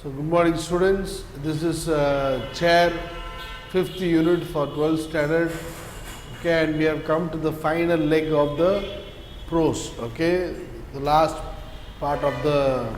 So, good morning students, this is chair 5th unit for 12th standard, okay, and we have come to the final leg of the prose, okay, the last part of the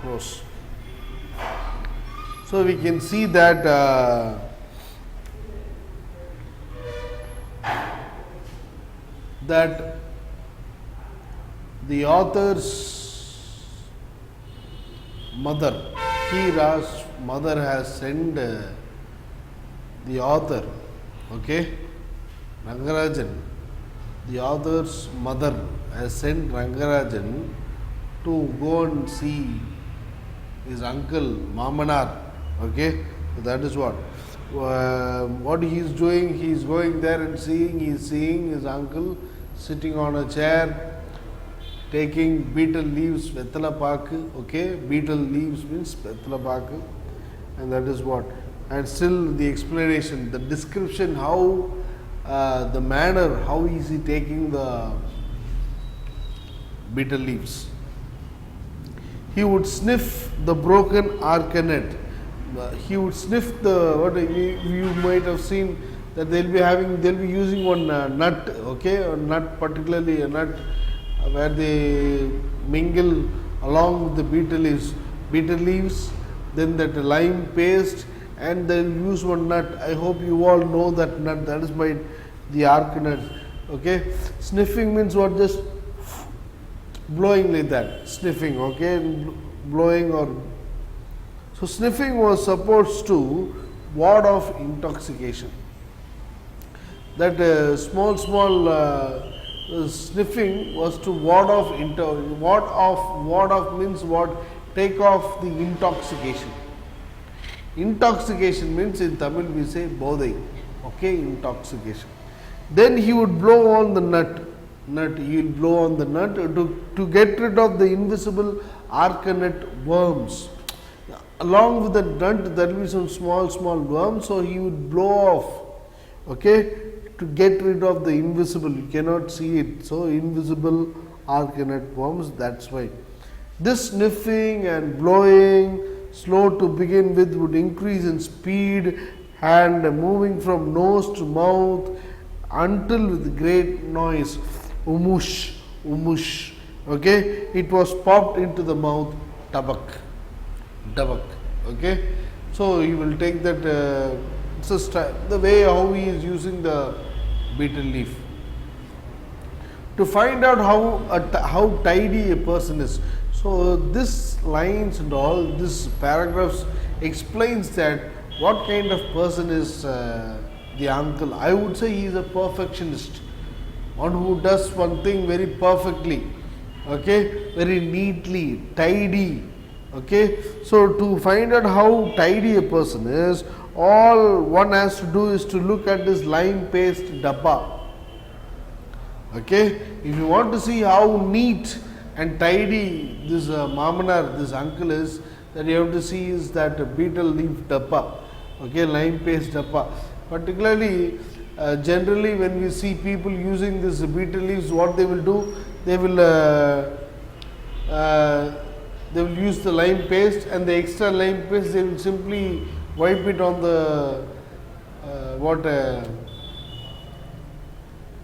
prose. So, we can see that that the author's mother, Hira's mother has sent the author, okay, Rangarajan, the author's mother has sent Rangarajan to go and see his uncle Mamanar, okay, so that is what he is doing. He is going there and he is seeing his uncle sitting on a chair, taking betel leaves, Vetala Paku, okay, betel leaves means Vetala Paku, and that is what. And still the explanation, the description, how the manner, how is he taking the betel leaves. He would sniff the broken arcanet. He would sniff the, what you might have seen that they'll be using one nut, okay, a nut, particularly a nut where they mingle along with the betel leaves, then that lime paste, and they'll use one nut. I hope you all know that nut, that is by the arcanet, okay. Sniffing means what? Just blowing like that, sniffing, okay, blowing or. So, sniffing was supposed to ward off intoxication. That small sniffing was to ward off means what? Take off the intoxication. Intoxication means in Tamil we say bodai, okay, intoxication. Then he would blow on the nut, he will blow on the nut to get rid of the invisible arcanet worms. Along with the nut there will be some small worms, so he would blow off, okay, to get rid of the invisible, you cannot see it, so invisible arcanet worms, that's why. This sniffing and blowing, slow to begin with, would increase in speed and moving from nose to mouth until with great noise, umush, okay, it was popped into the mouth, tabak, okay. So, you will take that, the way how he is using the betel leaf. To find out how tidy a person is. So, this lines and all, this paragraphs explains that what kind of person is the uncle. I would say he is a perfectionist, one who does one thing very perfectly, okay, very neatly, tidy, okay. So, to find out how tidy a person is, all one has to do is to look at this lime paste dabba, okay. If you want to see how neat and tidy this Mamanar, this uncle is, that you have to see is that betel leaf dabba, okay, lime paste dabba. Particularly, generally when we see people using this betel leaves, what they will do, they will use the lime paste, and the extra lime paste they will simply wipe it on the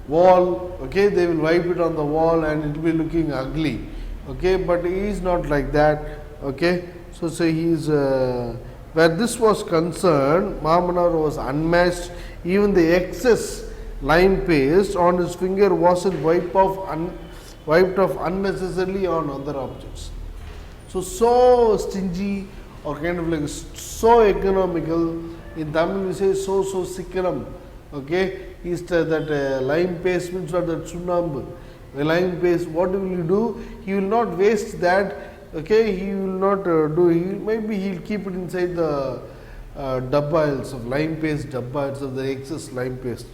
wall, okay, they will wipe it on the wall and it will be looking ugly, okay, but he is not like that, okay. So, he is where this was concerned, Mamanar was unmatched. Even the excess lime paste on his finger wasn't wiped off unnecessarily on other objects. So stingy or kind of like so economical. In Tamil we say so sikkanam, okay. Is that lime paste means what? That sunnambu, lime paste. What will you do? He will not waste that, okay. He will not maybe he will keep it inside the dabba of lime paste, dabba of the excess lime paste.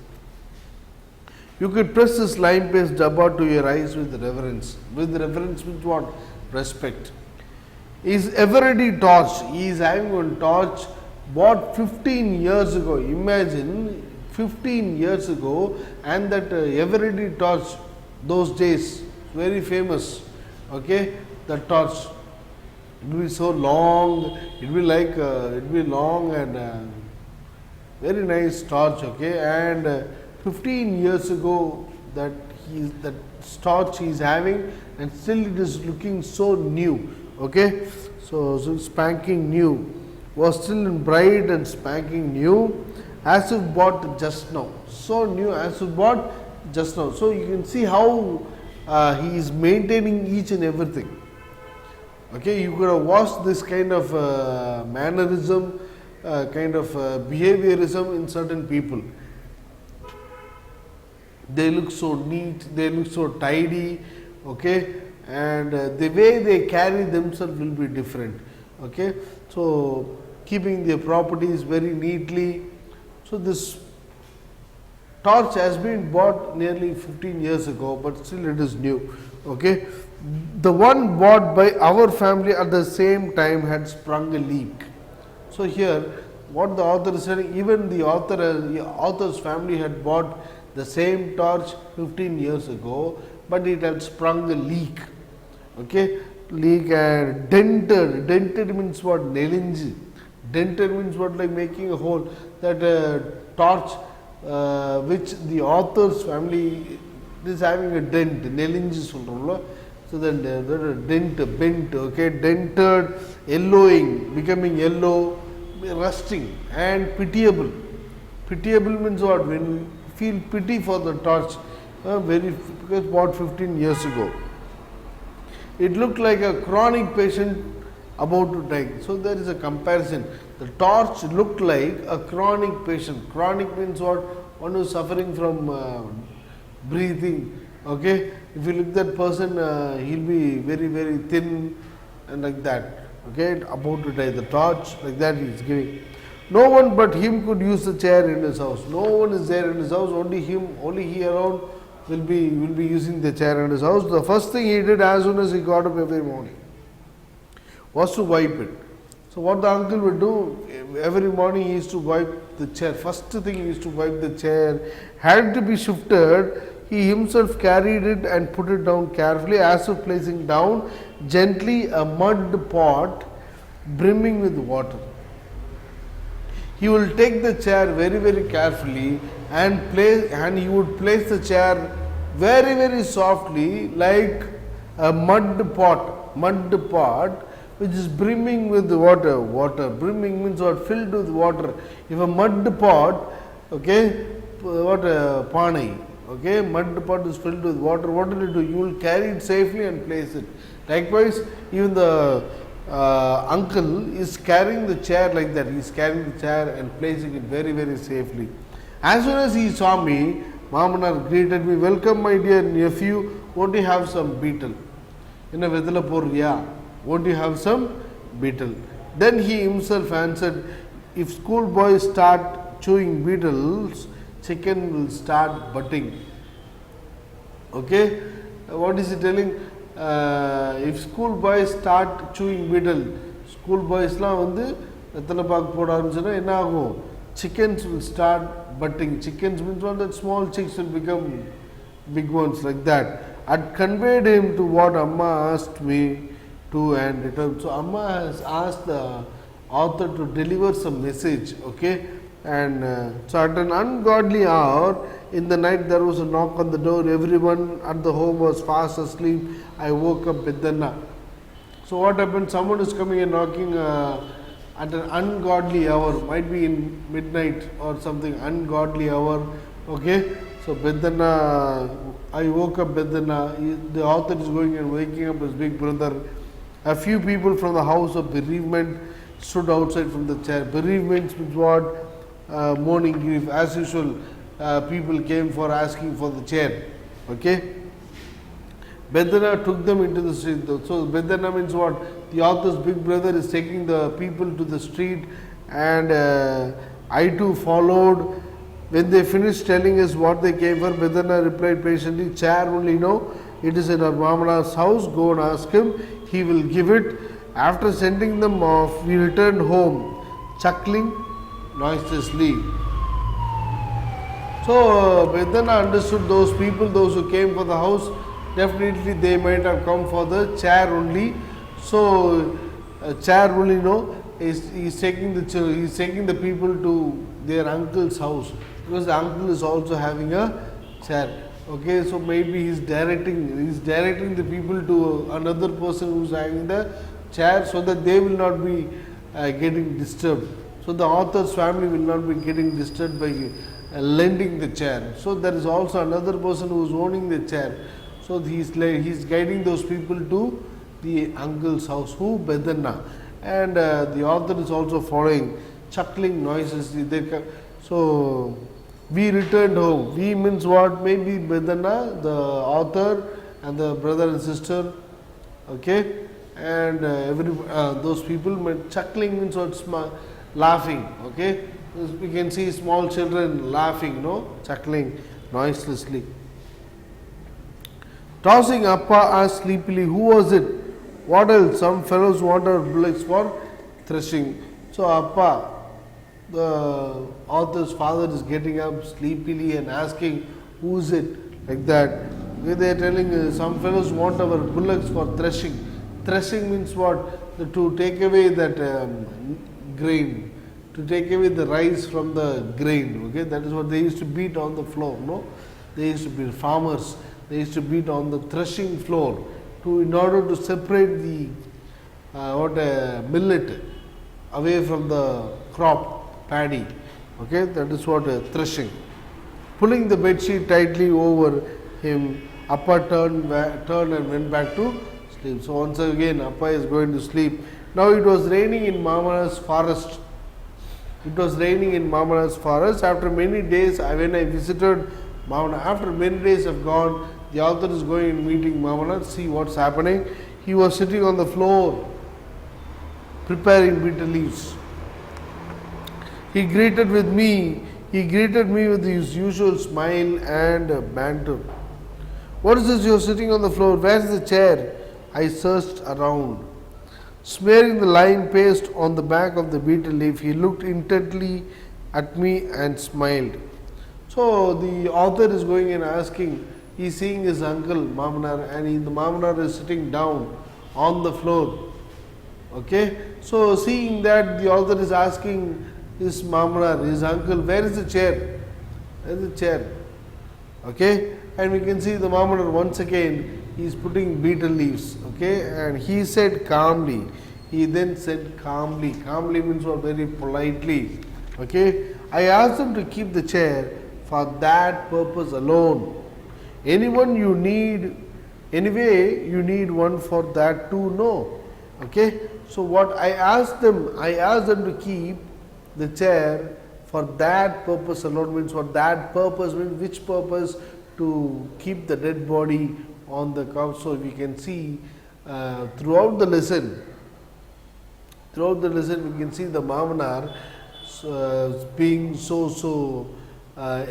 You could press this lime paste dabba to your eyes with reverence. With reverence means what? Respect. Is ever ready torch. He is having one torch bought 15 years ago. Imagine 15 years ago, and that ever ready torch, those days, very famous, okay, the torch. It will be so long. It will be like it will be long and very nice torch. Okay, and 15 years ago that that torch he is having, and still it is looking so new. Okay, so spanking new, was still in bright and spanking new, as if bought just now. So new as if bought just now. So you can see how he is maintaining each and everything. Okay, you could have watched this kind of mannerism, kind of behaviorism in certain people. They look so neat, they look so tidy, okay, and the way they carry themselves will be different. Okay, so keeping their properties very neatly. So this torch has been bought nearly 15 years ago, but still it is new. Okay, the one bought by our family at the same time had sprung a leak. So here, what the author is saying, even the author's family had bought the same torch 15 years ago, but it had sprung a leak. Okay, leak and dented. Dented means what? Nelinji. Dented means what? Like making a hole. That torch which the author's family is having a dent. Nelinji solromlo. So then the dent, bent. Okay, dented, yellowing, becoming yellow, rusting, and pitiable. Pitiable means what? When you feel pity for the torch, because bought 15 years ago. It looked like a chronic patient about to die. So there is a comparison. The torch looked like a chronic patient. Chronic means what? One who is suffering from breathing. Okay, if you look at that person, he'll be very, very thin and like that. Okay, about to die. The torch like that he is giving. No one but him could use the chair in his house. No one is there in his house. Only him. Only he around will be using the chair in his house. The first thing he did as soon as he got up every morning was to wipe it. So what the uncle would do, every morning he used to wipe the chair. First thing he used to wipe the chair. Had it to be shifted, he himself carried it and put it down carefully, as if placing down gently a mud pot brimming with water. He will take the chair very, very carefully and he would place the chair very, very softly, like a mud pot which is brimming with water. Water brimming means what? Filled with water. If a mud pot, okay, what a pani, okay, mud pot is filled with water, what will you do? You will carry it safely and place it. Likewise, even the uncle is carrying the chair like that. He is carrying the chair and placing it very, very safely. As soon as he saw me, Mamanar greeted me, "Welcome, my dear nephew. Won't you have some beetle?" In a Vedalapur, yeah. Won't you have some beetle? Then he himself answered, "If schoolboys start chewing beetles, chicken will start butting." Okay, what is he telling? If schoolboys start chewing beetle, schoolboysலாம் வந்து வெத்தலை பாக்கு போட ஆரம்பிச்சுன்னா என்ன ஆகும்? Chickens will start butting. Chickens means what? That small chicks will become big ones like that. I conveyed him to what Amma asked me to and return. So Amma has asked the author to deliver some message. Okay, and so at an ungodly hour in the night there was a knock on the door. Everyone at the home was fast asleep. I woke up Bedana. So what happened? Someone is coming and knocking at an ungodly hour. Might be in midnight or something. Ungodly hour. Okay. So Bedana, I woke up Bedana. The author is going and waking up his big brother. A few people from the house of bereavement stood outside from the chair. Bereavement means what? Mourning grief. As usual, people came for asking for the chair. Okay. Bedana took them into the street. So Bedana means what? The author's big brother is taking the people to the street, and I too followed. When they finished telling us what they came for, Bedana replied patiently, "Chair only, no. It is in our Mamana's house. Go and ask him. He will give it." After sending them off, we returned home, chuckling noiselessly. So Bedana understood those people, those who came for the house, definitely they might have come for the chair only. So chair will, he's taking the people to their uncle's house, because the uncle is also having a chair. Okay, so maybe he's directing the people to another person who's having the chair, so that they will not be getting disturbed. So the author's family will not be getting disturbed by lending the chair. So there is also another person who is owning the chair. So he's guiding those people to the uncle's house, who Bedanna, and the author is also following, chuckling noises. So we returned home. We means what? Maybe Bedanna, the author, and the brother and sister. Okay, and those people, chuckling means what? Laughing. Okay, we can see small children laughing, chuckling noiselessly. Tossing Appa asked sleepily, "Who was it? What else? Some fellows want our bullocks for threshing." So Appa, the author's father, is getting up sleepily and asking, "Who is it?" Like that. They are telling, some fellows want our bullocks for threshing. Threshing means what? To take away that grain, to take away the rice from the grain. Okay, that is what they used to beat on the floor. No, they used to be farmers. They used to beat on the threshing floor in order to separate the millet away from the crop paddy. Okay, that is what threshing. Pulling the bedsheet tightly over him, Appa turned and went back to sleep. So once again, Appa is going to sleep. Now it was raining in Mamana's forest. It was raining in Mamana's forest. After many days, when I visited Mamana, after many days have gone, the author is going and meeting Mamana, see what's happening. He was sitting on the floor, preparing bitter leaves. He greeted me with his usual smile and banter. "What is this? You're sitting on the floor. Where's the chair?" I searched around. Smearing the lime paste on the back of the betel leaf, he looked intently at me and smiled. So the author is going and asking, he's seeing his uncle Mamanar, and the Mamanar is sitting down on the floor. Okay, so seeing that, the author is asking his Mamanar, his uncle, "Where is the chair? Where is the chair?" Okay, and we can see the Mamanar once again. He is putting betel leaves. Okay, and he said calmly. He then said calmly. Calmly means what? Very politely. Okay, "I asked him to keep the chair for that purpose alone. Anyway, you need one for that too, no." Okay, so what I asked them to keep the chair for that purpose alone. Means what? That purpose means which purpose? To keep the dead body on the couch. So we can see throughout the lesson, we can see the Mamanar being so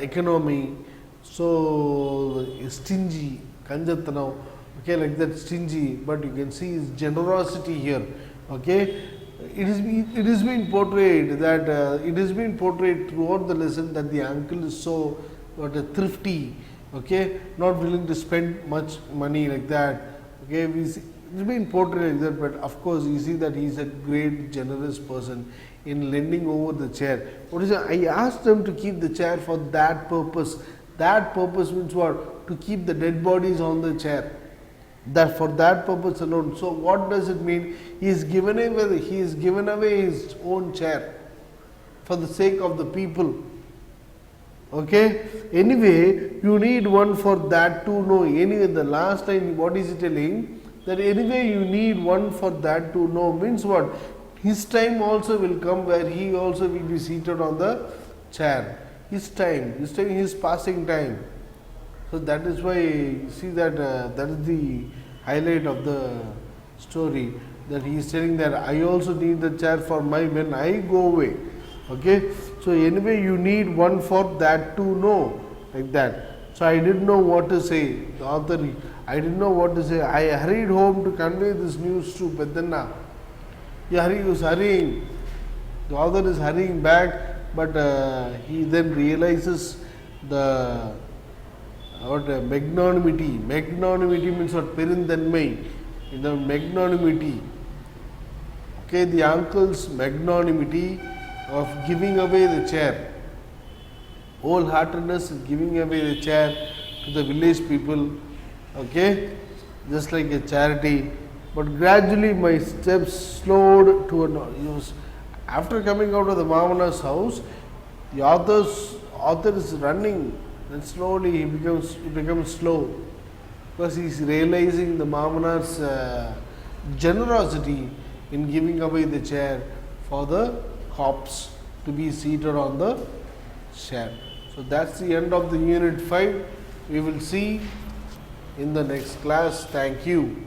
economy, so stingy, kanjathanam, okay, like that, stingy, but you can see his generosity here. Okay, it is being portrayed throughout the lesson that the uncle is so thrifty. Okay, not willing to spend much money like that. Okay, it's been portrayed like that, but of course you see that he is a great generous person in lending over the chair. What is it? I asked them to keep the chair for that purpose. That purpose means what? To keep the dead bodies on the chair. That for that purpose alone. So what does it mean? He has given away his own chair for the sake of the people. Okay. Anyway, you need one for that too. No. Anyway, the last line, what is he telling? That anyway, you need one for that too. No means what? His time also will come where he also will be seated on the chair. His passing time. So that is why you see that that is the highlight of the story. That he is telling that I also need the chair for when I go away. Okay, so anyway, you need one for that too, no, like that. So I didn't know what to say. The author, I didn't know what to say. I hurried home to convey this news to Pedanna. He was hurrying. The author is hurrying back, but he then realizes the magnanimity. Magnanimity means what? Perindanmai. In the magnanimity. Okay, the uncle's magnanimity of giving away the chair, wholeheartedness in giving away the chair to the village people, okay, just like a charity. But gradually my steps slowed to an use. After coming out of the Mamana's house, the author is running, and slowly he becomes slow because he is realizing the Mamana's generosity in giving away the chair for the corpse to be seated on the chair. So that's the end of the unit 5. We will see in the next class. Thank you.